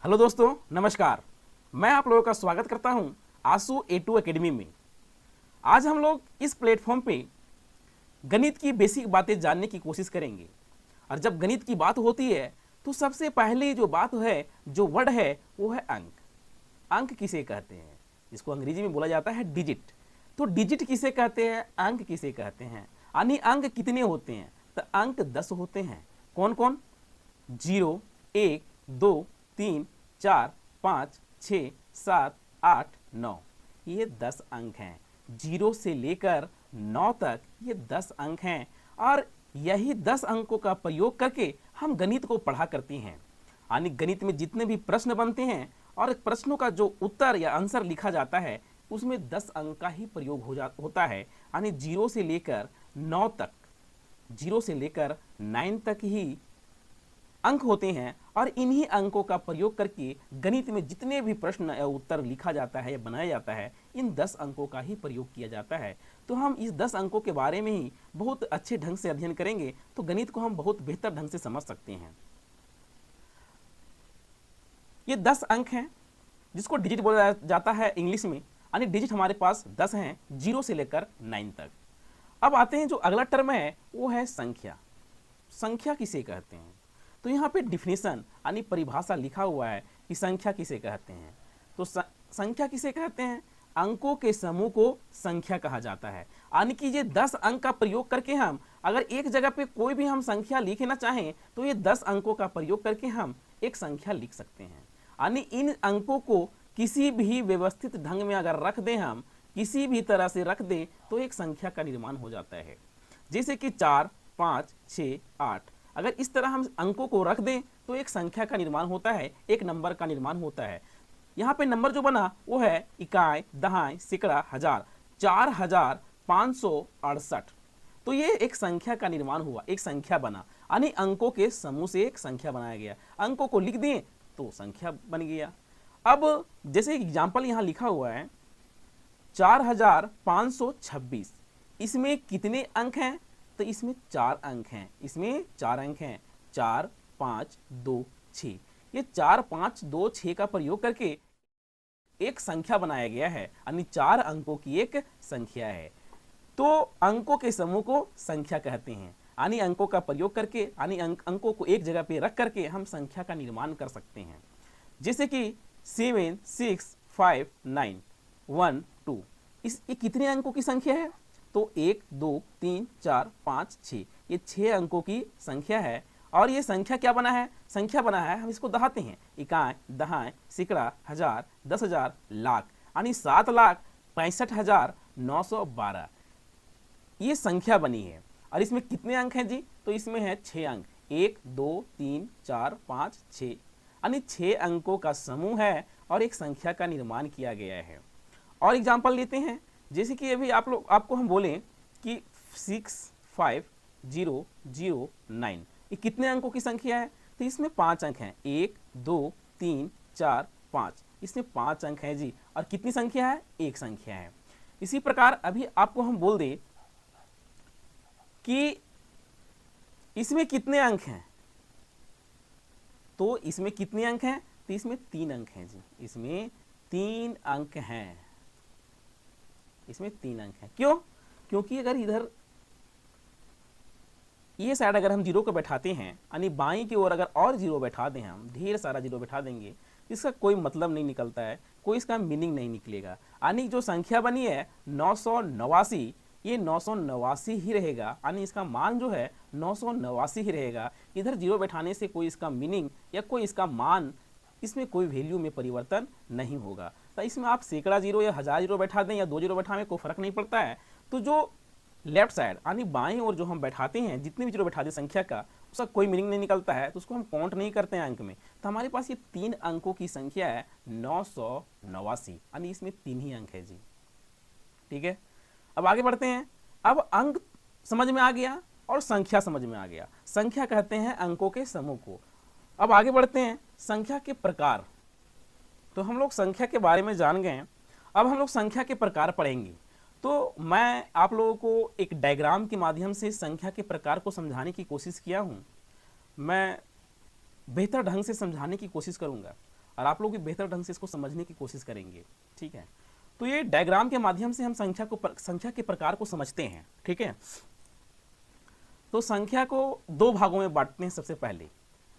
Hello दोस्तों, नमस्कार। मैं आप लोगों का स्वागत करता हूं आंसू A2 एकेडमी में। आज हम लोग इस प्लेटफॉर्म पे गणित की बेसिक बातें जानने की कोशिश करेंगे। और जब गणित की बात होती है तो सबसे पहले जो बात है, जो वर्ड है, वो है अंक। अंक किसे कहते हैं? इसको अंग्रेजी में बोला जाता है डिजिट। तो डिजिट किसे कहते हैं, अंक किसे कहते हैं? यानी अंक कितने होते हैं? तो अंक 10 होते हैं। कौन कौन? 0, 1, 2, 3, 4, 5, 6, 7, 8, 9, ये 10 अंक हैं। 0 से लेकर 9 तक ये 10 अंक हैं। और यही 10 अंकों का प्रयोग करके हम गणित को पढ़ा करते हैं। यानी गणित में जितने भी प्रश्न बनते हैं और प्रश्नों का जो उत्तर या आंसर लिखा जाता है उसमें 10 अंक का ही प्रयोग होता है। यानी 0 से लेकर 9 तक, 0 से लेकर 9 तक ही अंक होते हैं। और इन्हीं अंकों का प्रयोग करके गणित में जितने भी प्रश्न या उत्तर लिखा जाता है या बनाया जाता है, इन 10 अंकों का ही प्रयोग किया जाता है। तो हम इस 10 अंकों के बारे में ही बहुत अच्छे ढंग से अध्ययन करेंगे तो गणित को हम बहुत बेहतर ढंग से समझ सकते हैं। ये 10 अंक हैं जिसको डिजिट बोला जाता है इंग्लिश में। यानी डिजिट हमारे पास 10 हैं, 0 से लेकर 9 तक। अब आते हैं जो अगला टर्म है वो है संख्या। संख्या किसे कहते हैं? तो यहाँ पे डिफिनेशन यानी परिभाषा लिखा हुआ है कि संख्या किसे कहते हैं। तो संख्या किसे कहते हैं? अंकों के समूह को संख्या कहा जाता है। यानी कि ये 10 अंक का प्रयोग करके हम अगर एक जगह पे कोई भी हम संख्या लिखना चाहें तो ये 10 अंकों का प्रयोग करके हम एक संख्या लिख सकते हैं। यानी इन अंकों को किसी भी व्यवस्थित ढंग में अगर रख दें, हम किसी भी तरह से रख दें तो एक संख्या का निर्माण हो जाता है। जैसे कि 4, 5, 6, 8, अगर इस तरह हम अंकों को रख दें तो एक संख्या का निर्माण होता है, एक नंबर का निर्माण होता है। यहाँ पे नंबर जो बना वो है इकाई, दहाई, सैकड़ा, हजार, 4568। तो ये एक संख्या का निर्माण हुआ, एक संख्या बना। यानी अंकों के समूह से एक संख्या बनाया गया। अंकों को लिख दिए तो संख्या बन गया। अब जैसे एग्जाम्पल यहाँ लिखा हुआ है 4526, इसमें कितने अंक हैं? तो इसमें 4 अंक हैं। इसमें 4 अंक हैं, 4, 5, 2, 6। ये 4, 5, 2, 6 का प्रयोग करके एक संख्या बनाया गया है। यानी 4 अंकों की एक संख्या है। तो अंकों के समूह को संख्या कहते हैं। यानी अंकों का प्रयोग करके, यानी अंकों को एक जगह पे रख करके हम संख्या का निर्माण कर सकते हैं। जैसे कि 7, 6, 5, 9, 1, 2, ये कितने अंकों की संख्या है? तो 1, 2, 3, 4, 5, 6, ये 6 अंकों की संख्या है। और ये संख्या क्या बना है? संख्या बना है, हम इसको दहाते हैं, इकाई, दहाई, सैकड़ा, हजार, 10,000, लाख, यानी 7,65,912 ये संख्या बनी है। और इसमें कितने अंक हैं जी? तो इसमें है 6 अंक, 1, 2, 3, 4, 5, 6, यानी 6 अंकों का समूह है और एक संख्या का निर्माण किया गया है। और एग्जाम्पल लेते हैं, जैसे कि अभी आपको हम बोलें कि 65009, ये कितने अंकों की संख्या है? तो इसमें 5 अंक हैं, 1, 2, 3, 4, 5, इसमें 5 अंक हैं जी। और कितनी संख्या है? एक संख्या है। इसी प्रकार अभी आपको हम बोल दें कि इसमें कितने अंक हैं? तो इसमें कितने अंक हैं? तो इसमें 3 अंक हैं जी। इसमें 3 अंक हैं। इसमें 3 अंक हैं। क्यों? क्योंकि अगर इधर ये साइड अगर हम 0 को बैठाते हैं, यानी बाईं की ओर अगर और 0 बैठा दें, हम ढेर सारा 0 बैठा देंगे, इसका कोई मतलब नहीं निकलता है, कोई इसका मीनिंग नहीं निकलेगा। यानी जो संख्या बनी है 989, ये 989 ही रहेगा। यानी इसका मान जो है 989 ही रहेगा। इधर 0 बैठाने से कोई इसका मीनिंग या कोई इसका मान, इसमें कोई वैल्यू में परिवर्तन नहीं होगा। तो इसमें आप सैकड़ा 0 या 1000 0 बैठा दें या 2 0 बैठाने में कोई फर्क नहीं पड़ता है। तो जो लेफ्ट साइड यानी बाएं ओर जो हम बैठाते हैं, जितने भी 0 बैठाते हैं संख्या का, उसका कोई मीनिंग नहीं निकलता है, तो उसको हम काउंट नहीं करते हैं अंक में। तो हमारे पास ये 3 अंकों की संख्या है 989, यानी इसमें 3 ही अंक है जी। ठीक है, अब आगे बढ़ते हैं। अब अंक समझ में आ गया और संख्या समझ में आ गया। संख्या कहते हैं अंकों के समूह को। अब आगे बढ़ते हैं संख्या के प्रकार। तो हम लोग संख्या के बारे में जान गए, अब हम लोग संख्या के प्रकार पढ़ेंगे। तो मैं आप लोगों को एक डायग्राम के माध्यम से संख्या के प्रकार को समझाने की कोशिश किया हूँ। मैं बेहतर ढंग से समझाने की कोशिश करूँगा। और आप लोग भी बेहतर ढंग से इसको समझने की कोशिश करेंगे। ठीक है, तो ये डायग्राम के माध्यम से हम संख्या के प्रकार को समझते हैं। ठीक है, तो संख्या को दो भागों में बांटते हैं। सबसे पहले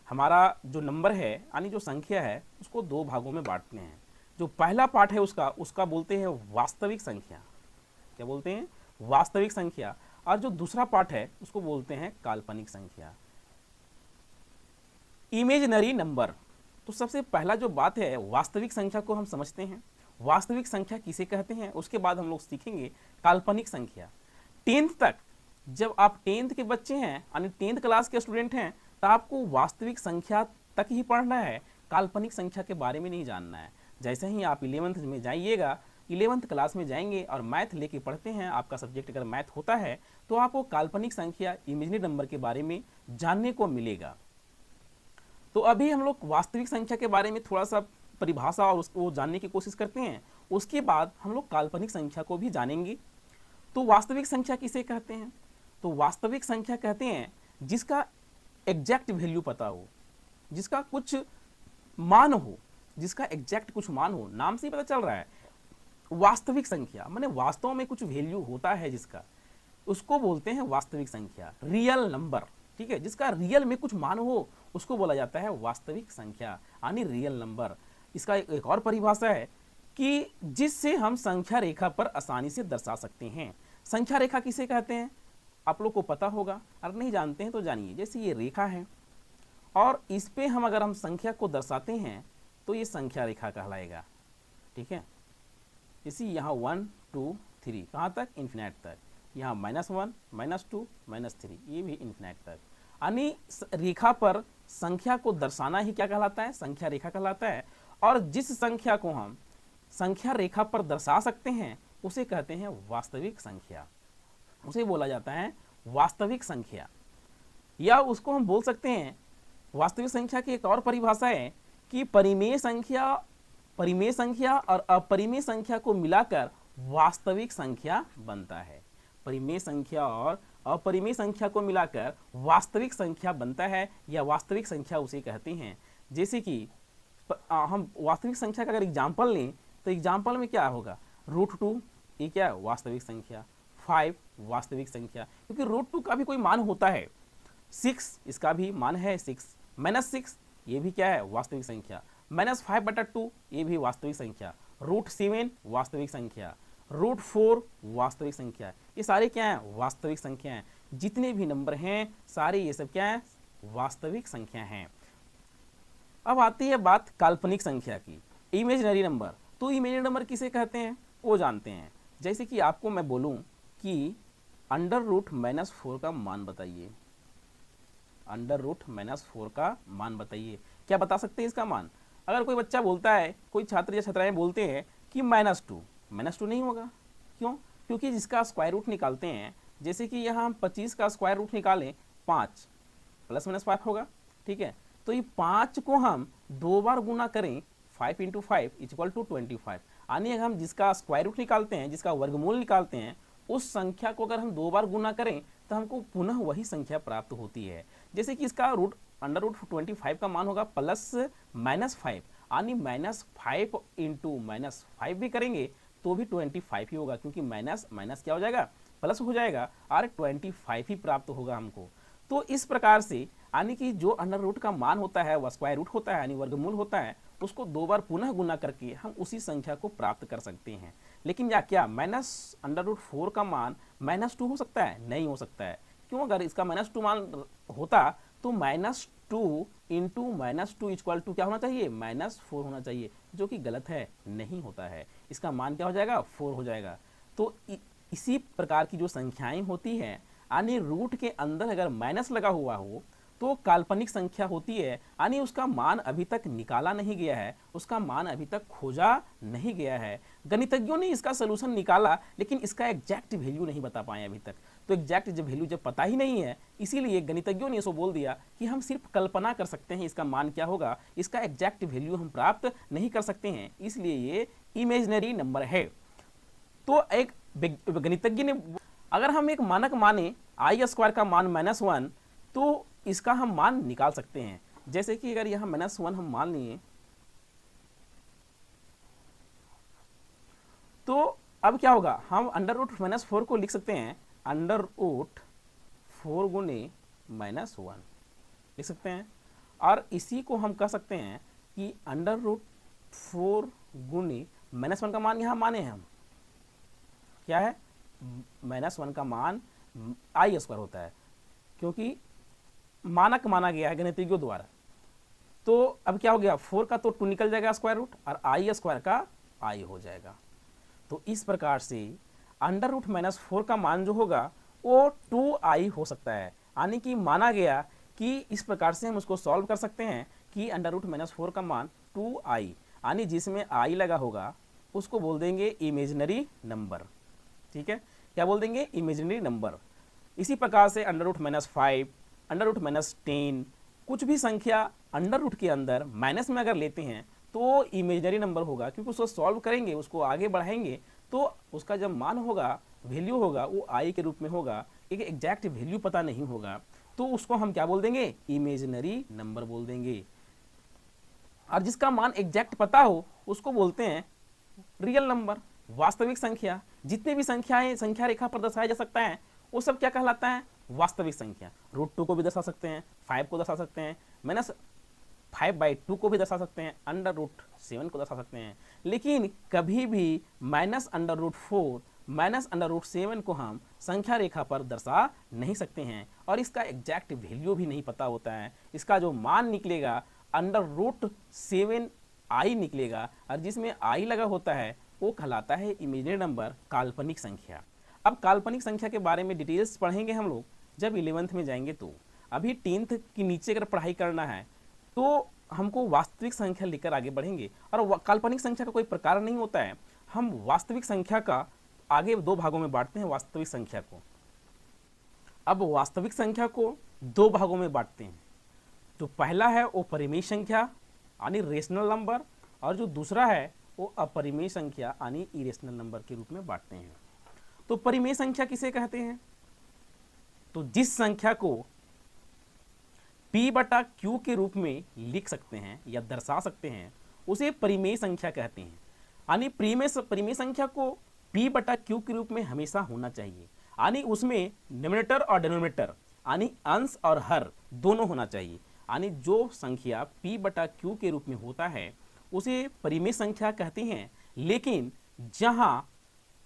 हमारा जो नंबर है यानी जो संख्या है उसको दो भागों में बांटते हैं। जो पहला पार्ट है उसका बोलते हैं वास्तविक संख्या। क्या बोलते हैं? वास्तविक संख्या। और जो दूसरा पार्ट है उसको बोलते हैं काल्पनिक संख्या, इमेजिनरी नंबर। तो सबसे पहला जो बात है वास्तविक संख्या को हम समझते हैं। वास्तविक संख्या किसे कहते हैं, उसके बाद हम लोग सीखेंगे काल्पनिक संख्या। 10th तक, जब आप 10th के बच्चे हैं यानी 10th क्लास के स्टूडेंट हैं, तो आपको वास्तविक संख्या तक ही पढ़ना है, काल्पनिक संख्या के बारे में नहीं जानना है। जैसे ही आप 11th में जाइएगा, 11th क्लास में जाएंगे और मैथ लेके पढ़ते हैं, आपका सब्जेक्ट अगर मैथ होता है, तो आपको काल्पनिक संख्या, इमेजिनरी नंबर के बारे में जानने को मिलेगा। तो अभी हम लोग वास्तविक संख्या के बारे में थोड़ा सा परिभाषा और उसको जानने की कोशिश करते हैं। उसके बाद हम लोग काल्पनिक संख्या को भी जानेंगे। तो वास्तविक संख्या किसे कहते हैं? तो वास्तविक संख्या कहते हैं जिसका एग्जैक्ट वैल्यू पता हो, जिसका कुछ मान हो, जिसका एग्जैक्ट कुछ मान हो। नाम से ही पता चल रहा है वास्तविक संख्या माने वास्तव में कुछ वैल्यू होता है जिसका, उसको बोलते हैं वास्तविक संख्या, रियल नंबर। ठीक है, जिसका रियल में कुछ मान हो उसको बोला जाता है वास्तविक संख्या यानी रियल नंबर। इसका एक और परिभाषा है कि जिससे हम संख्या रेखा पर आसानी से दर्शा सकते हैं। संख्या रेखा किसे कहते हैं आप लोग को पता होगा, अगर नहीं जानते हैं तो जानिए। जैसे ये रेखा है और इस पे अगर हम संख्या को दर्शाते हैं तो ये संख्या रेखा कहलाएगा। ठीक है, इसी यहाँ 1 2 3 कहाँ तक? इन्फिनाइट तक। यहाँ -1 -2 -3, ये भी इन्फिनाइट तक। यानी रेखा पर संख्या को दर्शाना ही क्या कहलाता है? संख्या रेखा कहलाता है। और जिस संख्या को हम संख्या रेखा पर दर्शा सकते हैं उसे कहते हैं वास्तविक संख्या, उसे बोला जाता है वास्तविक संख्या। या उसको हम बोल सकते हैं, वास्तविक संख्या की एक और परिभाषा है कि परिमेय संख्या और अपरिमेय संख्या को मिलाकर वास्तविक संख्या बनता है। परिमेय संख्या और अपरिमेय संख्या को मिलाकर वास्तविक संख्या बनता है, या वास्तविक संख्या उसे कहते हैं। जैसे कि हम वास्तविक संख्या का अगर एग्जाम्पल लें तो एग्जाम्पल में क्या होगा? √2 ये क्या है? वास्तविक संख्या। 5 वास्तविक संख्या, क्योंकि √2 का भी कोई मान होता है। 6 इसका भी मान है 6। -6 ये भी क्या है? वास्तविक संख्या। -5/2 ये भी वास्तविक संख्या। √7 वास्तविक संख्या। √4 वास्तविक संख्या। ये सारे क्या हैं? वास्तविक संख्या हैं। जितने भी नंबर हैं सारे ये सब क्या हैं? वास्तविक संख्या हैं। अब आती है बात काल्पनिक संख्या की, इमेजिनरी नंबर। तो इमेजिनरी नंबर किसे कहते हैं वो जानते हैं। जैसे कि आपको मैं बोलूं कि √-4 का मान बताइए, √-4 का मान बताइए। क्या बता सकते हैं इसका मान? अगर कोई बच्चा बोलता है, कोई छात्र या छात्राएं बोलते हैं कि -2 नहीं होगा। क्यों? क्योंकि जिसका स्क्वायर रूट निकालते हैं, जैसे कि यहाँ हम 25 का स्क्वायर रूट निकालें 5 +-5 होगा। ठीक है, तो ये 5 को हम 2 बार गुना करें, 5 × 5 = 25। यानी अगर हम जिसका स्क्वायर रूट निकालते हैं, जिसका वर्गमूल निकालते हैं, उस संख्या को अगर हम 2 बार गुना करें तो हमको पुनः वही संख्या प्राप्त होती है। जैसे कि इसका √25 का मान होगा +-5, यानी -5 × -5 भी करेंगे तो भी 25 ही होगा, क्योंकि माइनस क्या हो जाएगा? प्लस हो जाएगा और 25 ही प्राप्त होगा हमको। तो इस प्रकार से यानी कि जो अंडर रूट का मान होता है वह स्क्वायर रूट होता है यानी वर्गमूल होता है, उसको 2 बार पुनः गुना करके हम उसी संख्या को प्राप्त कर सकते हैं। लेकिन या क्या -√4 का मान -2 हो सकता है? नहीं हो सकता है। क्यों? अगर इसका -2 मान होता तो -2 × -2 क्या होना चाहिए? -4 होना चाहिए, जो कि गलत है, नहीं होता है। इसका मान क्या हो जाएगा? 4 हो जाएगा। तो इसी प्रकार की जो संख्याएं होती हैं, यानी रूट के अंदर अगर माइनस लगा हुआ हो तो काल्पनिक संख्या होती है, यानी उसका मान अभी तक निकाला नहीं गया है, उसका मान अभी तक खोजा नहीं गया है। गणितज्ञों ने इसका सलूशन निकाला लेकिन इसका एग्जैक्ट वैल्यू नहीं बता पाए अभी तक। तो एग्जैक्ट जब वैल्यू जब पता ही नहीं है, इसीलिए गणितज्ञों ने इसको बोल दिया कि हम सिर्फ कल्पना कर सकते हैं इसका मान क्या होगा, इसका एग्जैक्ट वैल्यू हम प्राप्त नहीं कर सकते हैं, इसलिए ये इमेजिनरी नंबर है। तो एक गणितज्ञ ने, अगर हम एक मानक माने i² का मान -1, तो इसका हम मान निकाल सकते हैं। जैसे कि अगर यहाँ -1 हम मान लिए तो अब क्या होगा, हम अंडर रूट माइनस 4 को लिख सकते हैं अंडर रूट 4 गुने माइनस 1 लिख सकते हैं, और इसी को हम कह सकते हैं कि अंडर रूट 4 गुने माइनस 1 का मान यहाँ माने हैं हम, क्या है, माइनस 1 का मान आई स्क्वायर होता है, क्योंकि मानक माना गया है गणितज्ञों द्वारा। तो अब क्या हो गया, 4 का तो 2 निकल जाएगा स्क्वायर रूट, और आई स्क्वायर का आई हो जाएगा। तो इस प्रकार से अंडर रूट माइनस 4 का मान जो होगा वो 2i हो सकता है, यानी कि माना गया कि इस प्रकार से हम उसको सॉल्व कर सकते हैं कि अंडर रूट माइनस 4 का मान 2i, यानी जिसमें i लगा होगा उसको बोल देंगे इमेजिनरी नंबर। ठीक है, क्या बोल देंगे, इमेजिनरी नंबर। इसी प्रकार से under root minus 5, under root minus 10, कुछ भी संख्या अंडर रूट के अंदर माइनस में अगर लेते हैं तो इमेजिनरी नंबर होगा, क्योंकि उसको सॉल्व करेंगे, उसको आगे बढ़ाएंगे तो उसका जब मान होगा, वैल्यू होगा, वो आई के रूप में होगा, एक एग्जैक्ट वैल्यू पता नहीं होगा, तो उसको हम क्या बोल देंगे, इमेजिनरी नंबर बोल देंगे। और जिसका मान एग्जैक्ट पता हो उसको बोलते हैं रियल नंबर, वास्तविक संख्या। जितने भी संख्याएं संख्या रेखा पर दर्शाया जा सकता है वो सब क्या कहलाता है, वास्तविक संख्या। रूट 2 को भी दर्शा सकते हैं, 5 को दर्शा सकते हैं, माइनस 5/2 को भी दर्शा सकते हैं, अंडर रूट 7 को दर्शा सकते हैं, लेकिन कभी भी minus under root 4 minus under root 7 को हम संख्या रेखा पर दर्शा नहीं सकते हैं, और इसका एग्जैक्ट वैल्यू भी नहीं पता होता है। इसका जो मान निकलेगा अंडर रूट 7i निकलेगा, और जिसमें i लगा होता है वो कहलाता है इमेजिनरी नंबर, काल्पनिक संख्या। अब काल्पनिक संख्या के बारे में डिटेल्स पढ़ेंगे हम लोग जब 11th में जाएंगे। तो अभी 10th की नीचे अगर पढ़ाई करना है तो हमको वास्तविक संख्या लेकर आगे बढ़ेंगे, और काल्पनिक संख्या का कोई प्रकार नहीं होता है। हम वास्तविक संख्या का आगे 2 भागों में बांटते हैं वास्तविक संख्या को। अब वास्तविक संख्या को 2 भागों में बांटते हैं। जो पहला है वो परिमेय संख्या यानी रेशनल नंबर, और जो दूसरा है वो अपरिमेय संख्या यानी इरेशनल नंबर के रूप में बांटते हैं। तो परिमेय संख्या किसे कहते हैं, तो जिस संख्या को p/q के रूप में लिख सकते हैं या दर्शा सकते हैं उसे परिमेय संख्या कहते हैं। यानी परिमेय संख्या को p/q के रूप में हमेशा होना चाहिए, यानी उसमें न्यूमरेटर और डिनोमिनेटर यानी अंश और हर दोनों होना चाहिए। यानी जो संख्या p/q के रूप में होता है उसे परिमेय संख्या कहते हैं, लेकिन जहां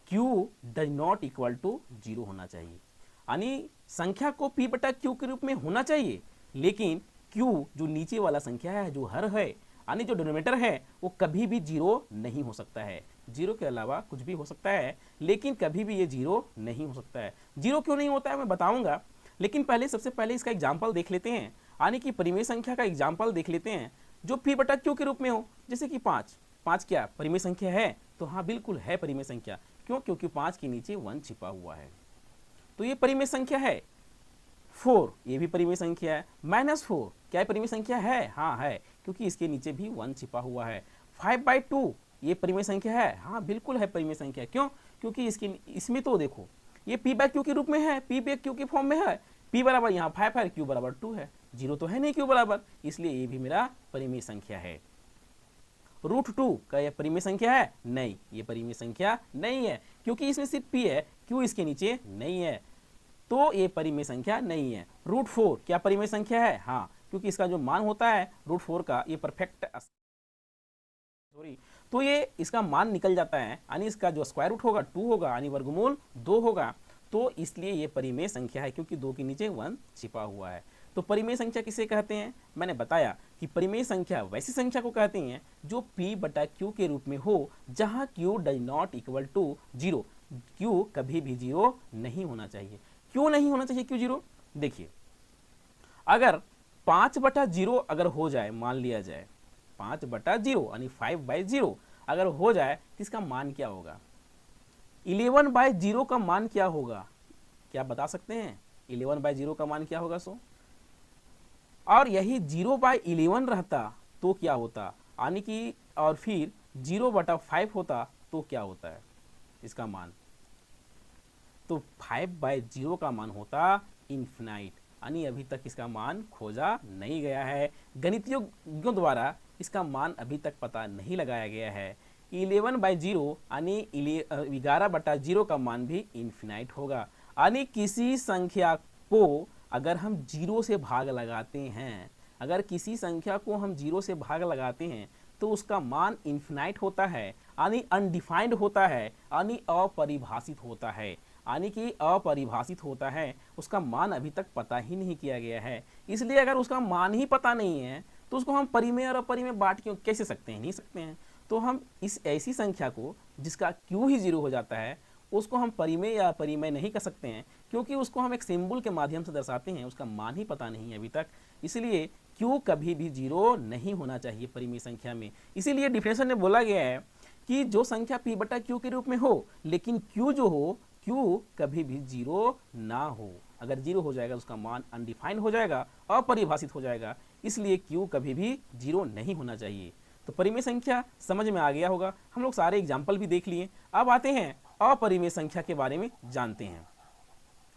q does not equal to 0 होना चाहिए। यानी संख्या को p/q के रूप में होना चाहिए, लेकिन q जो नीचे वाला संख्या है, जो हर है यानी जो डिनोमिनेटर है, वो कभी भी 0 नहीं हो सकता है। 0 के अलावा कुछ भी हो सकता है, लेकिन कभी भी ये 0 नहीं हो सकता है। 0 क्यों नहीं होता है मैं बताऊंगा, लेकिन सबसे पहले इसका एग्जाम्पल देख लेते हैं, यानी कि परिमेय संख्या का एग्जाम्पल देख लेते हैं जो p/q के रूप में हो। जैसे कि 5 क्या परिमेय संख्या है, तो हाँ बिल्कुल है परिमेय संख्या। क्यों, क्योंकि 5 के नीचे 1 छिपा हुआ है, तो ये परिमेय संख्या है। 4 ये भी परिमेय संख्या है। -4 क्या परिमेय संख्या है, हाँ है, क्योंकि इसके नीचे भी 1 छिपा हुआ है। 5/2 ये परिमेय संख्या है, हाँ बिल्कुल है परिमेय संख्या। क्यों, क्योंकि इसमें तो देखो ये p/q के रूप में है, p/q के फॉर्म में है, p बराबर यहाँ 5 है, q बराबर 2 है, 0 तो है नहीं q बराबर, इसलिए ये भी मेरा परिमेय संख्या है। √2 का यह परिमेय संख्या है, नहीं ये परिमेय संख्या नहीं है, क्योंकि इसमें सिर्फ p है, q इसके नीचे नहीं है, तो ये परिमेय संख्या नहीं है। √4 क्या परिमेय संख्या है, हाँ, क्योंकि इसका जो मान होता है √4 का ये परफेक्ट तो ये इसका मान निकल जाता है, यानी इसका जो स्क्वायर रूट होगा 2 होगा, यानी वर्गमूल 2 होगा, तो इसलिए ये परिमेय संख्या है, क्योंकि 2 के नीचे 1 छिपा हुआ है। तो परिमेय संख्या किसे कहते हैं, मैंने बताया कि परिमेय संख्या वैसी संख्या को कहते हैं जो p/q के रूप में हो, जहां q does not equal to 0, q कभी भी 0 नहीं होना चाहिए। क्यों नहीं होना चाहिए q 0, देखिए अगर 5/0 अगर हो जाए, मान लिया जाए 5/0 यानी 5/0 अगर हो जाए तो इसका मान क्या होगा, 11/0 का मान क्या होगा, क्या बता सकते हैं 11/0 का मान क्या होगा सो, और यही 0/11 रहता तो क्या होता, यानी कि और फिर 0/5 होता तो क्या होता है इसका मान, तो 5/0 का मान होता इन्फिनाइट, यानी अभी तक इसका मान खोजा नहीं गया है, गणितज्ञों द्वारा इसका मान अभी तक पता नहीं लगाया गया है। 11/0 यानी 11/0 का मान भी इन्फिनाइट होगा। यानी किसी संख्या को अगर हम 0 से भाग लगाते हैं, अगर किसी संख्या को हम 0 से भाग लगाते हैं तो उसका मान इन्फिनाइट होता है, यानी अनडिफाइंड होता है, यानी अपरिभाषित होता है, यानी कि अपरिभाषित होता है, उसका मान अभी तक पता ही नहीं किया गया है। इसलिए अगर उसका मान ही पता नहीं है तो उसको हम परिमेय और अपरिमेय बांट क्यों कैसे सकते हैं, नहीं सकते हैं। तो हम इस ऐसी संख्या को जिसका q ही 0 हो जाता है उसको हम परिमेय या अपरिमेय नहीं कर सकते हैं, क्योंकि उसको हम एक सिंबल के माध्यम से दर्शाते हैं, उसका मान ही पता नहीं है अभी तक। इसलिए q कभी भी 0 नहीं होना चाहिए परिमेय संख्या में। इसीलिए डिफिनेशन में बोला गया है कि जो संख्या p/q के रूप में हो, लेकिन q जो हो, q कभी भी 0 ना हो। अगर 0 हो जाएगा तो उसका मान अनडिफाइंड हो जाएगा, अपरिभाषित हो जाएगा। इसलिए q कभी भी 0 नहीं होना चाहिए। तो परिमेय संख्या समझ में आ गया होगा, हम लोग सारे एग्जाम्पल भी देख लिए। अब आते हैं अपरिमेय संख्या के बारे में जानते हैं।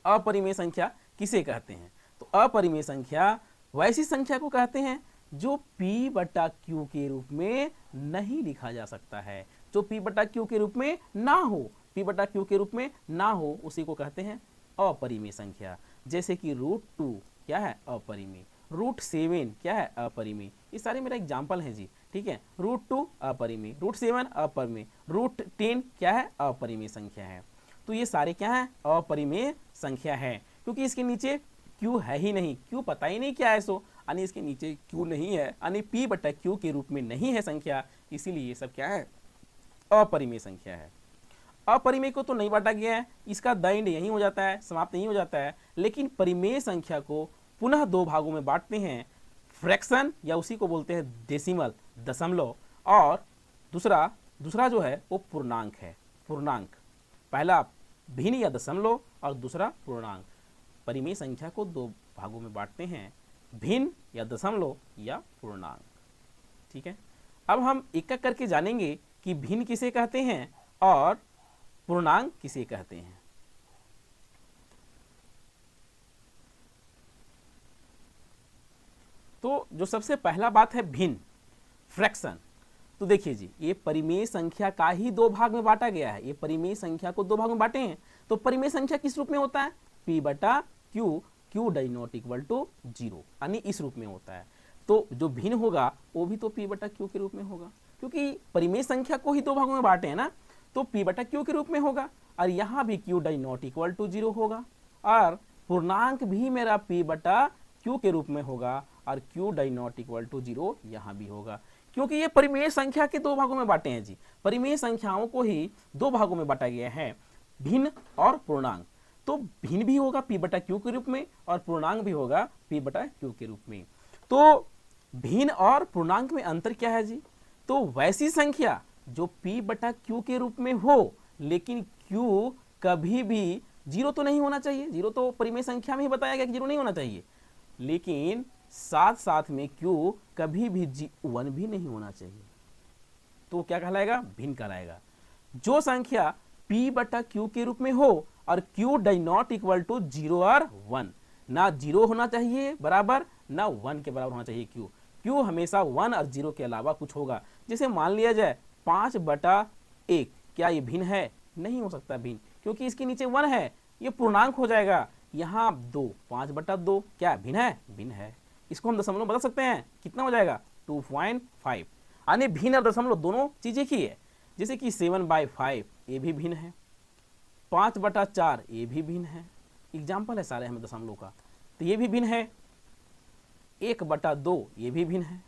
अपरिमेय संख्या किसे कहते हैं? तो अपरिमेय संख्या वैसी संख्या को कहते हैं जो p/q के रूप में नहीं लिखा जा सकता है, जो p/q के रूप में ना हो, p/q के रूप में ना हो, उसी को कहते हैं अपरिमेय संख्या। जैसे कि √2 क्या है? अपरिमेय। √7 क्या है? अपरिमेय। ये सारे मेरा एग्जाम्पल है जी, ठीक है। √2 अपरिमेय, √7 अपरिमेय, √10 क्या है? अपरिमेय संख्या है। तो ये सारे क्या है? अपरिमेय संख्या है, क्योंकि इसके नीचे q है ही नहीं, q पता ही नहीं क्या है, सो यानी इसके नीचे q नहीं है, यानी p/q के रूप में नहीं है संख्या, इसीलिए ये सब क्या है? अपरिमेय संख्या है। अपरिमेय को तो नहीं बांटा गया है, इसका द एंड यहीं हो जाता है, समाप्त यहीं हो जाता है। लेकिन परिमेय संख्या को पुनः दो भागों में बांटते हैं, फ्रैक्शन या उसी को बोलते हैं डेसिमल, दशमलव, और दूसरा जो है वो पूर्णांक है, पूर्णांक। पहला भिन्न या दशमलव और दूसरा पूर्णांक। परिमेय संख्या को दो भागों में बांटते हैं, भिन्न या दशमलव या पूर्णांक, ठीक है। अब हम एक एक करके जानेंगे कि भिन्न किसे कहते हैं और पूर्णांक किसे कहते हैं। तो जो सबसे पहला बात है भिन्न, फ्रैक्शन। तो देखिए जी, ये परिमेय संख्या का ही दो भाग में बांटा गया है, ये परिमेय संख्या को दो भाग में बांटे हैं। तो परिमेय संख्या किस रूप में होता है? p/q, q does not equal to 0, यानी इस रूप में होता है। तो जो भिन्न होगा वो भी तो p/q के रूप में होगा, क्योंकि परिमेय संख्या को ही दो भागों में बांटे हैं ना, तो p/q के रूप में होगा। और यहाँ भी q does not equal to 0 होगा, और पूर्णांक भी मेरा p/q के रूप में होगा, और q does not equal to 0 यहाँ भी होगा, क्योंकि ये परिमेय संख्या के दो भागों में बांटे हैं जी। परिमेय संख्याओं को ही दो भागों में बांटा गया है, भिन्न और पूर्णांक। तो भिन्न भी होगा p/q के रूप में और पूर्णांक भी होगा p/q के रूप में। तो भिन्न और पूर्णांक में अंतर क्या है जी? तो वैसी संख्या जो p/q के रूप में हो, लेकिन q कभी भी 0 तो नहीं होना चाहिए, 0 तो परिमेय संख्या में ही बताया गया कि 0 नहीं होना चाहिए, लेकिन साथ साथ में q कभी भी 1 भी नहीं होना चाहिए। तो क्या कहलाएगा? भिन्न कहलाएगा। जो संख्या p/q के रूप में हो और q does not equal to 0 और 1, ना 0 होना चाहिए बराबर, ना 1 के बराबर होना चाहिए q हमेशा 1 और 0 के अलावा कुछ होगा। जैसे मान लिया जाए 5/1, क्या ये भिन्न है? नहीं हो सकता भिन्न, क्योंकि इसके नीचे 1 है, ये पूर्णांक हो जाएगा। यहाँ 2, 5/2 क्या भिन्न है? भिन्न है। इसको हम दशमलव बदल सकते हैं, कितना हो जाएगा? 2.5, यानी भिन्न और दशमलव दोनों चीज एक ही है। जैसे कि 7/5 ये भी भिन्न है, 5/4 ये भी भिन्न है। एग्जाम्पल है सारे हमें दशमलव का, तो ये भी भिन्न है। 1/2 ये भी भिन्न है।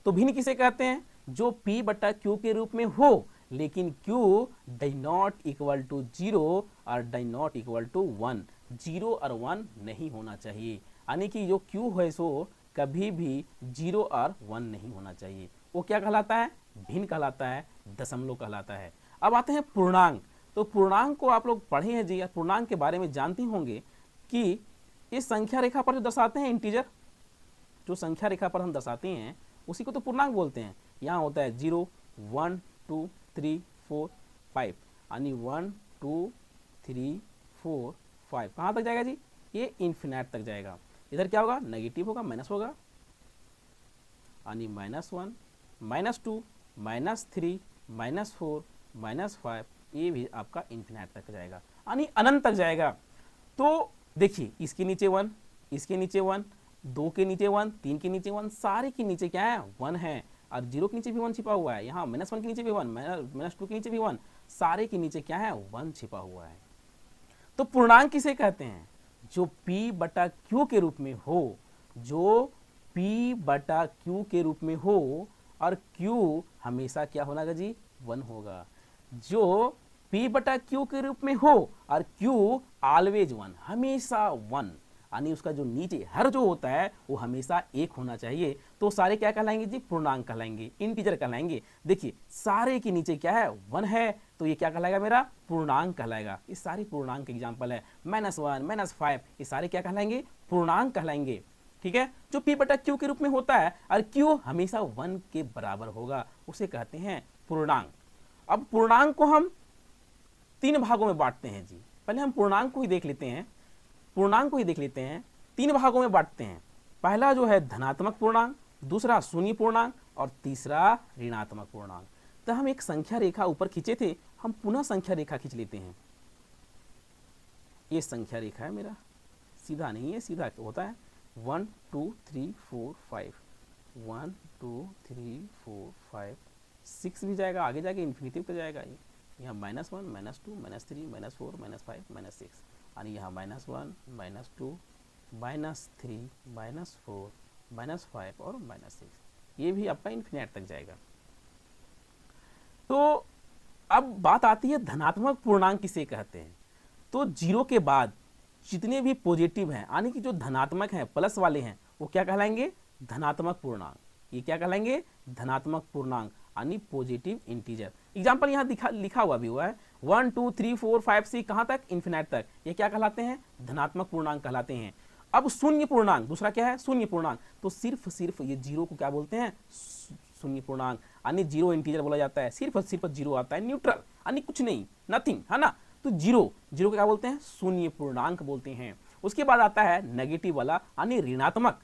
तो भिन्न किसे कहते हैं? जो p/q के रूप में हो, लेकिन q does not equal to 0 और डज नॉट इक्वल टू 1, 0 और 1 नहीं होना चाहिए, यानी कि जो q है सो कभी भी 0 और 1 नहीं होना चाहिए। वो क्या कहलाता है? भिन्न कहलाता है, दशमलव कहलाता है। अब आते हैं पूर्णांक। तो पूर्णांक को आप लोग पढ़े हैं जी, या पूर्णांक के बारे में जानते होंगे कि इस संख्या रेखा पर जो दर्शाते हैं इंटीजर, जो संख्या रेखा पर हम दर्शाते हैं उसी को तो पूर्णांक बोलते हैं। यहाँ होता है 0, 1, 2, 3, 4, 5, यानी 1, 2, 3, 4, 5 कहाँ तक जाएगा जी? ये इन्फिनाइट तक जाएगा। इधर क्या होगा? नेगेटिव होगा, माइनस होगा, यानी -1, -2, -3, -4 -5, ये भी आपका इन्फिनाइट तक जाएगा, यानी अनंत तक जाएगा। तो देखिए इसके नीचे 1, इसके नीचे 1, 2 के नीचे 1, 3 के नीचे 1, सारे के नीचे क्या है 1 है, और 0 के नीचे भी 1 छिपा हुआ है, यहाँ -1 के नीचे भी 1, -2 के नीचे भी 1, सारे के नीचे क्या है 1 छिपा हुआ है। तो पूर्णांक किसे कहते हैं? जो P/Q के रूप में हो, जो P/Q के रूप में हो, और Q हमेशा क्या होना जी 1 होगा। जो P/Q के रूप में हो और Q ऑलवेज 1, हमेशा 1, यानी उसका जो नीचे हर जो होता है वो हमेशा 1 होना चाहिए। तो सारे क्या कहलाएंगे जी? पूर्णांक कहलाएंगे, इंटीजर कहलाएंगे। देखिए सारे के नीचे क्या है 1 है, तो ये क्या कहलाएगा मेरा? पूर्णांक कहलाएगा। ये सारी पूर्णांक एग्जाम्पल है, -1 -5, ये सारे क्या कहलाएंगे? पूर्णांक कहलाएंगे। ठीक है, जो P/Q के रूप में होता है और Q हमेशा 1 के बराबर होगा, उसे कहते हैं पूर्णांक। अब पूर्णांक को हम 3 भागों में बांटते हैं जी। पहले हम पूर्णांक को ही देख लेते हैं, पूर्णांक को ही देख लेते हैं। 3 भागों में बांटते हैं। पहला जो है धनात्मक पूर्णांक, दूसरा शून्य पूर्णांक, और तीसरा ऋणात्मक पूर्णांक। तो हम एक संख्या रेखा ऊपर खींचे थे, हम पुनः संख्या रेखा खींच लेते हैं। ये संख्या रेखा है मेरा, सीधा नहीं है, सीधा होता है 1 2 3 4 5, 1 2 3 4 5, 6 भी जाएगा, आगे जाके इन्फिनिटी तक जाएगा। ये यहाँ -1 -2 -3 -4 -5 -6, यानी यहाँ -1 -2 -3 -4 -5 और -6, ये भी आपका इन्फिनिट तक जाएगा। तो अब बात आती है धनात्मक पूर्णांक किसे कहते हैं। तो 0 के बाद जितने भी पॉजिटिव हैं, यानी कि जो धनात्मक हैं, प्लस वाले हैं, वो क्या कहलाएंगे? धनात्मक पूर्णांक। ये क्या कहलाएंगे? धनात्मक पूर्णांक, यानी पॉजिटिव इंटीजर। एग्जाम्पल यहाँ लिखा हुआ भी हुआ है 1 2 3 4 5 6, कहाँ तक? इन्फिनाइट तक। ये क्या कहलाते हैं? धनात्मक पूर्णांक कहलाते हैं। अब शून्य पूर्णांक, दूसरा क्या है? शून्य पूर्णांक। तो सिर्फ ये 0 को क्या बोलते हैं? शून्य पूर्णांक, यानी 0 इंटीजर बोला जाता है। सिर्फ 0 आता है, न्यूट्रल, यानी कुछ नहीं, नथिंग, है ना। तो 0 को क्या बोलते हैं? शून्य पूर्णांक बोलते हैं। उसके बाद आता है नेगेटिव वाला, यानी ऋणात्मक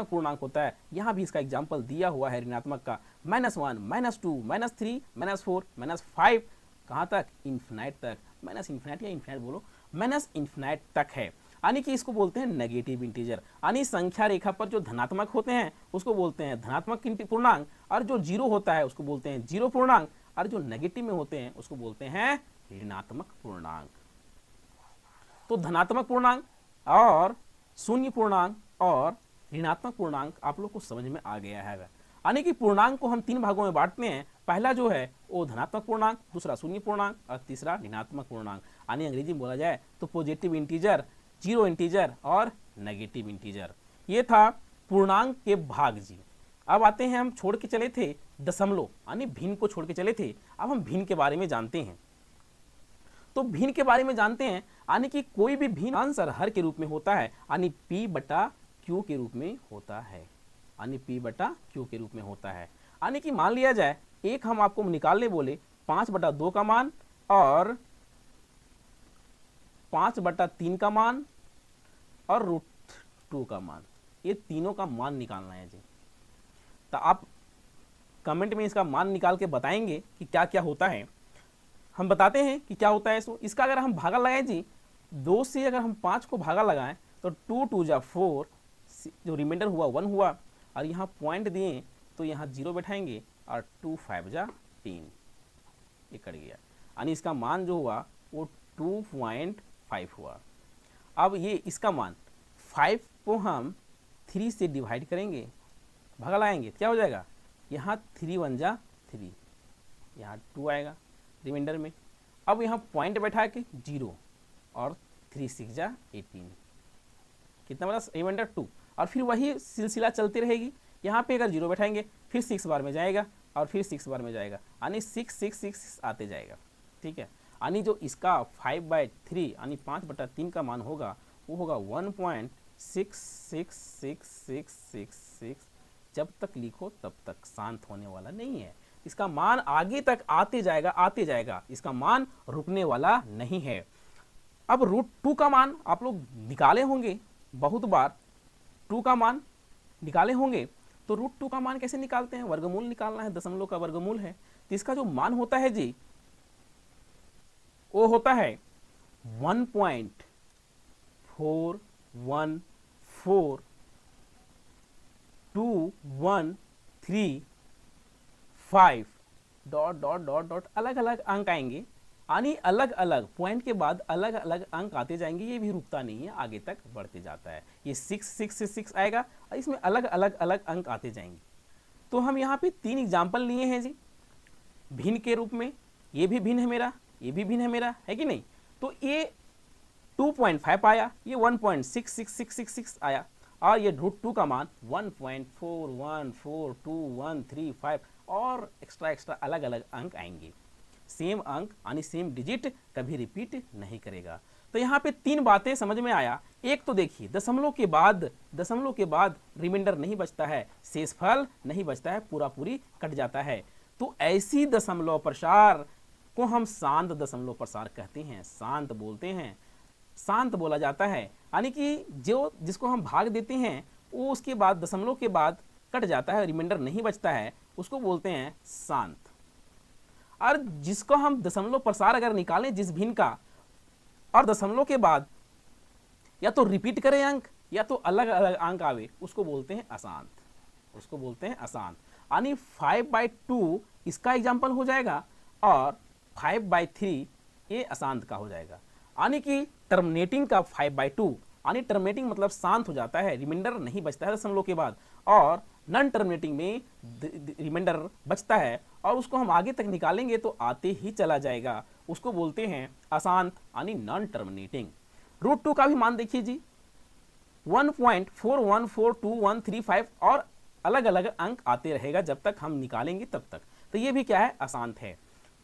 पूर्णांक होता है। यहाँ भी इसका एग्जाम्पल दिया हुआ है ऋणात्मक का, -1 -2 -3 -4 -5, कहाँ तक? इन्फिनाइट तक। माइनस इन्फिनाइट या इन्फिनाइट बोलो, माइनस इन्फिनाइट तक है, यानी कि इसको बोलते हैं नेगेटिव इंटीजर। यानी संख्या रेखा पर जो धनात्मक होते हैं उसको बोलते हैं धनात्मक पूर्णांक, और जो 0 होता है उसको बोलते हैं 0 पूर्णांक, और जो नेगेटिव में होते हैं उसको बोलते हैं ऋणात्मक पूर्णांक। तो धनात्मक पूर्णांक और शून्य पूर्णांक और ऋणात्मक पूर्णांक आप लोग को समझ में आ गया है। यानी कि पूर्णांक को हम 3 भागों में बांटते हैं। पहला जो है वो धनात्मक पूर्णांक, दूसरा शून्य पूर्णांक और तीसरा ऋणात्मक पूर्णांक। यानी अंग्रेजी में बोला जाए तो पॉजिटिव इंटीजर, 0 इंटीजर और नेगेटिव इंटीजर। ये था पूर्णांक के भाग जी। अब आते हैं, हम छोड़ के चले थे दशमलव यानी भिन्न को छोड़ के चले थे, अब हम भिन्न के बारे में जानते हैं। तो भिन्न के बारे में जानते हैं, यानी कि कोई भी भिन्न आंसर हर के रूप में होता है, यानी P/Q के रूप में होता है, यानी P/Q के रूप में होता है। यानी कि मान लिया जाए एक हम आपको निकालने बोले 5/2 का मान और 5/3 का मान और √2 का मान, ये तीनों का मान निकालना है जी। तो आप कमेंट में इसका मान निकाल के बताएंगे कि क्या क्या होता है। हम बताते हैं कि क्या होता है। इसका अगर हम भागा लगाएं जी, 2 से अगर हम 5 को भागा लगाएं तो 2 2 जा 4, जो रिमाइंडर हुआ 1 हुआ, और यहाँ पॉइंट दिए तो यहाँ 0 बैठाएंगे और 2 5 जा 3, ये कट गया, यानी इसका मान जो हुआ वो 2.5 हुआ। अब ये इसका मान 5 को हम 3 से डिवाइड करेंगे, भागा लाएंगे, क्या हो जाएगा? यहाँ 3 1 जा 3, यहाँ 2 आएगा रिमाइंडर में। अब यहाँ पॉइंट बैठा के 0 और 3 6 जा 18, कितना बड़ा? रिमाइंडर 2, और फिर वही सिलसिला चलती रहेगी। यहाँ पे अगर 0 बैठाएंगे फिर 6 बार में जाएगा और फिर 6 बार में जाएगा, यानी 6 6 6 आते जाएगा। ठीक है, यानी जो इसका 5/3 यानी 5/3 का मान होगा वो होगा 1.6666666। जब तक लिखो तब तक शांत होने वाला नहीं है, इसका मान आगे तक आते जाएगा, इसका मान रुकने वाला नहीं है। अब √2 का मान आप लोग निकाले होंगे बहुत बार, 2 का मान निकाले होंगे, तो √2 का मान कैसे निकालते हैं, वर्गमूल निकालना है, दशमलव का वर्गमूल है। तो इसका जो मान होता है जी वो होता है 1.414213 डॉट डॉट डॉट डॉट अलग अलग अंक आएंगे, यानी अलग अलग पॉइंट के बाद अलग अलग अंक आते जाएंगे। ये भी रुकता नहीं है, आगे तक बढ़ते जाता है। ये 6 से 6 आएगा और इसमें अलग अलग अलग अंक आते जाएंगे। तो हम यहाँ पे 3 एग्जाम्पल लिए हैं जी भिन्न के रूप में। ये भी भिन्न है मेरा, ये भी भिन्न है मेरा, है कि नहीं। तो ये 2.5 आया, ये 1.66666 आया, और ये √2 का मान 1.414213 और एक्स्ट्रा अलग अलग अंक आएंगे। सेम अंक यानी सेम डिजिट कभी रिपीट नहीं करेगा। तो यहाँ पे 3 बातें समझ में आया। एक तो देखिए दशमलव के बाद रिमाइंडर नहीं बचता है, शेषफल नहीं बचता है, पूरा पूरी कट जाता है। तो ऐसी दशमलव प्रसार को हम शांत दशमलव प्रसार कहते हैं, शांत बोलते हैं, शांत बोला जाता है। यानी कि जो जिसको हम भाग देते हैं वो उसके बाद दशमलव के बाद कट जाता है, रिमाइंडर नहीं बचता है, उसको बोलते हैं शांत। और जिसको हम दशमलव प्रसार अगर निकालें जिस भिन्न का, और दशमलव के बाद या तो रिपीट करें अंक या तो अलग अलग अंक आवे, उसको बोलते हैं अशांत, उसको बोलते हैं अशांत। यानी 5/2 इसका एग्जाम्पल हो जाएगा और 5/3 ये अशांत का हो जाएगा। यानी कि टर्मिनेटिंग का 5/2 यानी टर्मिनेटिंग मतलब शांत हो जाता है, रिमाइंडर नहीं बचता है दशमलव के बाद, और नॉन टर्मिनेटिंग में रिमाइंडर बचता है और उसको हम आगे तक निकालेंगे तो आते ही चला जाएगा, उसको बोलते हैं अशांत यानी नॉन टर्मिनेटिंग। √2 का भी मान देखिए जी 1.414213 और अलग अलग अंक आते रहेगा जब तक हम निकालेंगे तब तक। तो ये भी क्या है, अशांत है।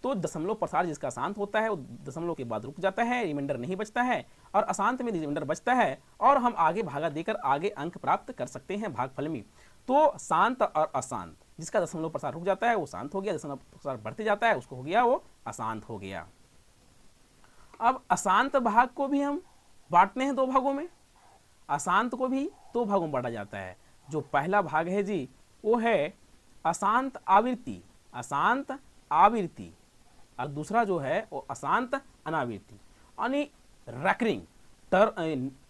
तो दशमलव प्रसार जिसका शांत होता है वो दशमलव के बाद रुक जाता है, रिमाइंडर नहीं बचता है, और अशांत में रिमाइंडर बचता है और हम आगे भागा देकर आगे अंक प्राप्त कर सकते हैं भागफल में। तो शांत और अशांत, जिसका दशमलव प्रसार रुक जाता है वो शांत हो गया, दशमलव प्रसार बढ़ते जाता है उसको हो गया वो अशांत हो गया। अब अशांत भाग को भी हम बांटते हैं 2 भागों में, अशांत को भी 2 भागों में बांटा जाता है। जो पहला भाग है जी वो है अशांत आवृत्ति, अशांत आवृत्ति, और दूसरा जो है वो अशांत अनावृत्ति यानी recurring,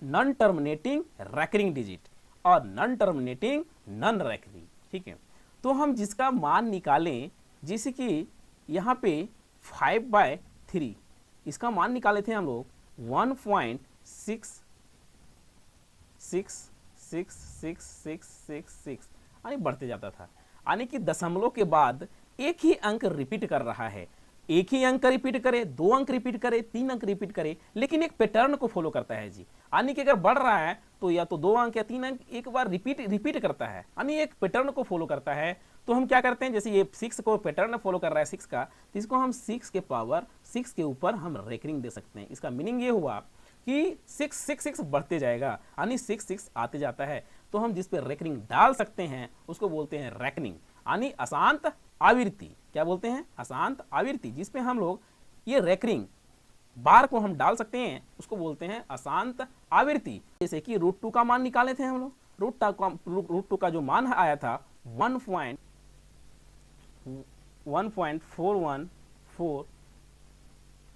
non terminating recurring digit और नॉन टर्मिनेटिंग नॉन रैकरिंग। ठीक है, तो हम जिसका मान निकालें, जैसे कि यहाँ पे 5/3 इसका मान निकाले थे हम लोग 1.66666 यानी बढ़ते जाता था, यानी कि दशमलव के बाद एक ही अंक रिपीट कर रहा है, एक ही अंक रिपीट करे, 2 अंक रिपीट करे, 3 अंक रिपीट करे, लेकिन एक पैटर्न को फॉलो करता है जी। यानी कि अगर बढ़ रहा है तो या तो 2 अंक या 3 अंक एक बार रिपीट करता है, यानी एक पैटर्न को फॉलो करता है। तो हम क्या करते हैं, जैसे ये 6 को पैटर्न फॉलो कर रहा है 6 का, तो इसको हम 6 के पावर 6 के ऊपर हम रैकरिंग दे सकते हैं। इसका मीनिंग ये हुआ कि 6 बढ़ते जाएगा, यानी 6 आते जाता है, तो हम जिस पे रैकरिंग डाल सकते हैं उसको बोलते हैं रैकनिंग, यानी अशांत आवृत्ति। क्या बोलते हैं, अशांत आवृत्ति, जिसपे हम लोग ये रैकरिंग बार को हम डाल सकते हैं उसको बोलते हैं अशांत आवृत्ति। जैसे कि √2 का मान निकाले थे हम लोग, √2 का जो मान आया था 1.414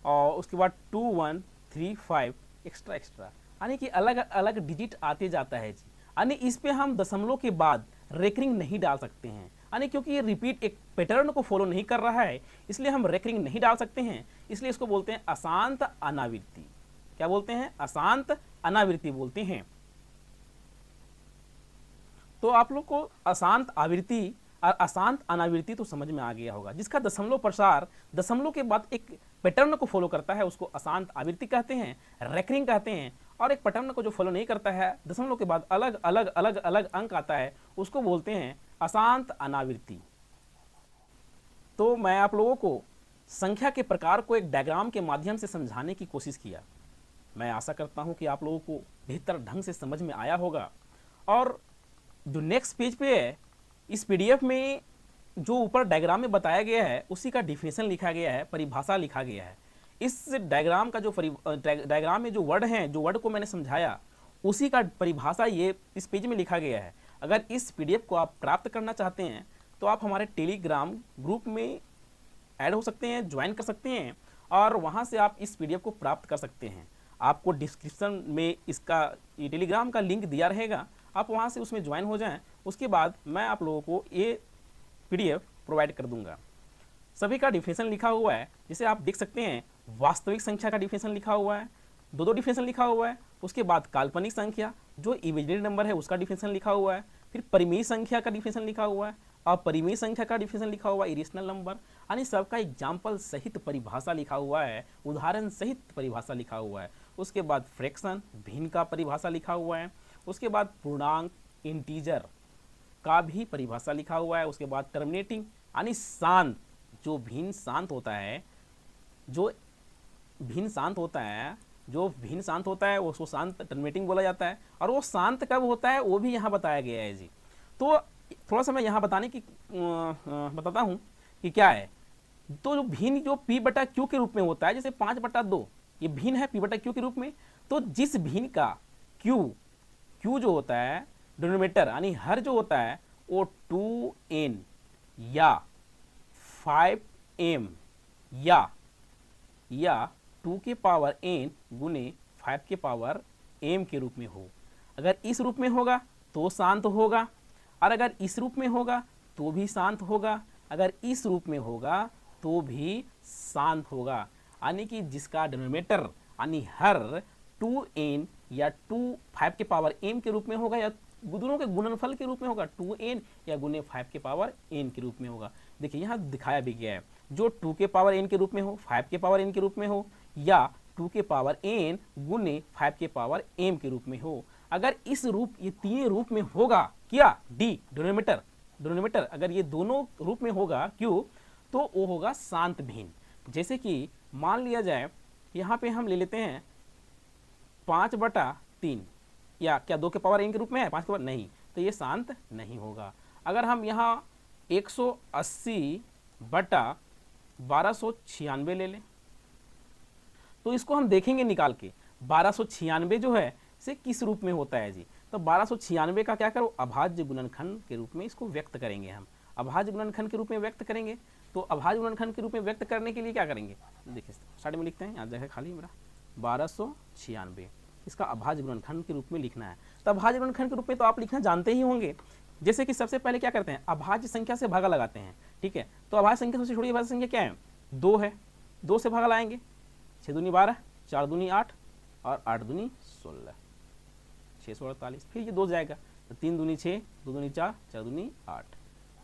और उसके बाद 2135 एक्स्ट्रा, यानी कि अलग अलग डिजिट आते जाता है जी। यानी इस पे हम दशमलव के बाद रैकरिंग नहीं डाल सकते हैं, यानी क्योंकि ये रिपीट एक पैटर्न को फॉलो नहीं कर रहा है, इसलिए हम रैकरिंग नहीं डाल सकते हैं, इसलिए इसको बोलते हैं अशांत अनावृत्ति। क्या बोलते हैं, अशांत अनावृत्ति बोलते हैं। तो आप लोग को अशांत आवृत्ति और अशांत अनावृत्ति तो समझ में आ गया होगा। जिसका दशमलव प्रसार दशमलव के बाद एक पैटर्न को फॉलो करता है उसको अशांत आवृत्ति कहते हैं, रैकरिंग कहते हैं, और एक पैटर्न को जो फॉलो नहीं करता है दशमलव के बाद अलग अलग अंक आता है उसको बोलते हैं अशांत अनावृत्ति। तो मैं आप लोगों को संख्या के प्रकार को एक डायग्राम के माध्यम से समझाने की कोशिश किया। मैं आशा करता हूं कि आप लोगों को बेहतर ढंग से समझ में आया होगा। और जो नेक्स्ट पेज पे है इस पीडीएफ में जो ऊपर डायग्राम में बताया गया है उसी का डिफिनेशन लिखा गया है, परिभाषा लिखा गया है। इस डायग्राम का जो डायग्राम में जो वर्ड हैं, जो वर्ड को मैंने समझाया उसी का परिभाषा ये इस पेज में लिखा गया है। अगर इस पीडीएफ को आप प्राप्त करना चाहते हैं तो आप हमारे टेलीग्राम ग्रुप में ऐड हो सकते हैं, ज्वाइन कर सकते हैं और वहां से आप इस पीडीएफ को प्राप्त कर सकते हैं। आपको डिस्क्रिप्शन में इसका ये टेलीग्राम का लिंक दिया रहेगा, आप वहां से उसमें ज्वाइन हो जाएं। उसके बाद मैं आप लोगों को ये पीडीएफ प्रोवाइड कर दूंगा। सभी का डिफिनेशन लिखा हुआ है, जिसे आप देख सकते हैं। वास्तविक संख्या का डिफिनेशन लिखा हुआ है, दो डिफिनेशन लिखा हुआ है। उसके बाद काल्पनिक संख्या जो इमेजिनरी नंबर है उसका डिफिनेशन लिखा हुआ है। फिर परिमेय संख्या का डिफिनेशन लिखा हुआ है, अपरिमेय संख्या का डिफिनेशन लिखा हुआ है, इरेशनल नंबर, यानी सबका एग्जाम्पल सहित परिभाषा लिखा हुआ है, उदाहरण सहित परिभाषा लिखा हुआ है। उसके बाद फ्रैक्शन भिन्न का परिभाषा लिखा हुआ है। उसके बाद पूर्णांक इंटीजर का भी परिभाषा लिखा हुआ है। उसके बाद टर्मिनेटिंग यानी शांत, जो भिन्न शांत होता है, जो भिन्न शांत होता है, जो भिन्न शांत होता है उसको शांत टर्मिनेटिंग बोला जाता है। और वो शांत कब होता है वो भी यहाँ बताया गया है जी। तो थोड़ा सा मैं यहाँ बताता हूँ कि क्या है। तो जो भिन्न जो P बटा Q के रूप में होता है, जैसे 5/2 ये भिन्न है P बटा Q के रूप में। तो जिस भिन्न का Q जो होता है डिनोमिनेटर यानी हर जो होता है वो 2n या 5m या 2 के पावर n गुने 5 के पावर m के रूप में हो। अगर इस रूप में होगा तो शांत होगा, और अगर इस रूप में होगा तो भी शांत होगा, अगर इस रूप में होगा तो भी शांत होगा। यानी कि जिसका डिनोमिनेटर यानी हर 2n या 5 के पावर m के रूप में होगा, या दोनों के गुणनफल के रूप में होगा, 2n या गुने 5 के पावर n के रूप में होगा। देखिए यहाँ दिखाया भी गया है, जो 2 के पावर n के रूप में हो, 5 के पावर n के रूप में हो, या 2 के पावर n गुने 5 के पावर m के रूप में हो। अगर इस रूप ये तीन रूप में होगा क्या d डिनोमिनेटर अगर ये दोनों रूप में होगा q तो वो होगा शांत भिन्न। जैसे कि मान लिया जाए यहाँ पे हम ले लेते हैं 5/3, या क्या 2 के पावर n के रूप में है, 5 के पावर नहीं, तो ये शांत नहीं होगा। अगर हम यहाँ 180/1296 ले लें तो इसको हम देखेंगे निकाल के 1296 जो है से किस रूप में होता है जी। तो 1296 का क्या करो अभाज्य गुणनखंड के रूप में इसको व्यक्त करेंगे। हम अभाज्य गुणनखंड के रूप में व्यक्त करेंगे। तो अभाज्य गुणनखंड के रूप में व्यक्त करने के लिए क्या करेंगे, देखिए स्टार्ट में लिखते हैं, यहाँ जगह खाली मेरा 1296 इसका अभाज्य गुणनखंड के रूप में लिखना है। तो अभाज्य गुणनखंड के रूप में तो आप लिखना जानते ही होंगे। जैसे कि सबसे पहले क्या करते हैं, अभाज्य संख्या से भागा लगाते हैं, ठीक है। तो अभाज्य संख्या सबसे छोटी अभाज्य संख्या क्या है, 2 है, 2 से भागा लगाएंगे, 6 दूनी 12, 4 दूनी 8 और 8 दूनी 16, 648। फिर ये 2 जाएगा तो 3 दूनी 6, 2 दूनी 4, 4 दूनी 8।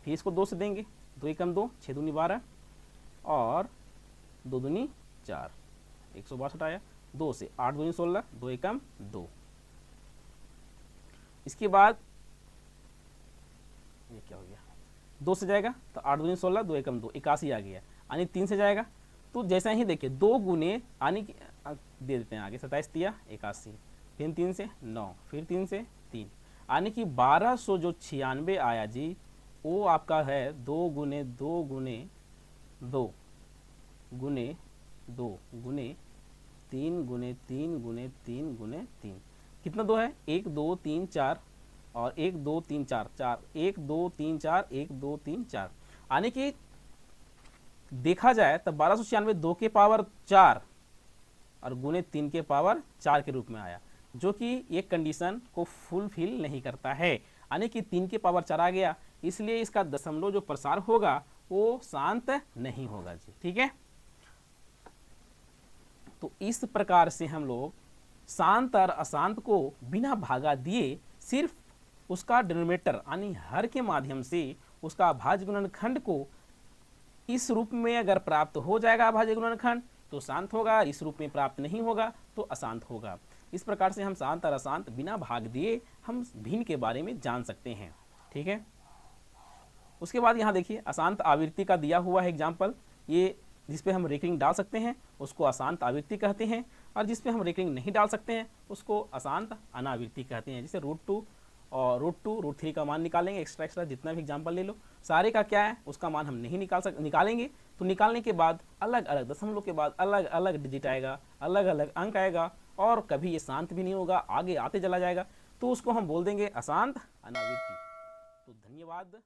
फिर इसको 2 से देंगे, 2 एकम 2, 6 दूनी 12 और 2 दूनी 4, 162 आया। 2 से 8 दूनी 16, 2 एकम 2। इसके बाद ये क्या हो गया, 2 से जाएगा तो 8 दूनी 16, 2 एकम 2, 81 आ गया। यानी 3 से जाएगा तो जैसा ही देखिए 2 गुने आने की दे देते हैं आगे, 27 तिया 81, फिर 3 से 9, फिर 3 से 3, यानी कि 1296 आया जी। वो आपका है 2 गुने 2 गुने 2 गुने 2 गुने 3 गुने 3 गुने 3 गुने 3, कितना 2 है, 1 2 3 4 और 1 2 3 4 4, 1 2 3 4, 1 2 3 4, यानी कि देखा जाए तब 1296 2 के पावर 4 और गुने 3 के पावर 4 के रूप में आया, जो कि ये कंडीशन को फुलफिल नहीं करता है। यानी कि 3 के पावर 4 आ गया, इसलिए इसका दशमलव जो प्रसार होगा वो शांत नहीं होगा जी, ठीक है। तो इस प्रकार से हम लोग शांत और अशांत को बिना भागा दिए सिर्फ उसका डिनोमिनेटर यानी हर के माध्यम से उसका अभाज्य गुणनखंड को इस रूप में अगर प्राप्त हो जाएगा अभाज्य गुणनखंड तो शांत होगा, इस रूप में प्राप्त नहीं होगा तो अशांत होगा। इस प्रकार से हम शांत और अशांत बिना भाग दिए हम भिन्न के बारे में जान सकते हैं, ठीक है। उसके बाद यहाँ देखिए अशांत आवृत्ति का दिया हुआ है एग्जाम्पल, ये जिस पे हम रेकरिंग डाल सकते हैं उसको अशांत आवृत्ति कहते हैं, और जिस पे हम रेकरिंग नहीं डाल सकते हैं उसको अशांत अनावृत्ति कहते हैं। जैसे √2 और √2 √3 का मान निकालेंगे, एक्स्ट्रा जितना भी एग्जाम्पल ले लो, सारे का क्या है उसका मान हम नहीं निकालेंगे। तो निकालने के बाद अलग अलग दशमलव के बाद अलग अलग डिजिट आएगा, अलग अलग अंक आएगा, और कभी ये शांत भी नहीं होगा, आगे आते चला जाएगा, तो उसको हम बोल देंगे अशांत अनावृत्ति। तो धन्यवाद।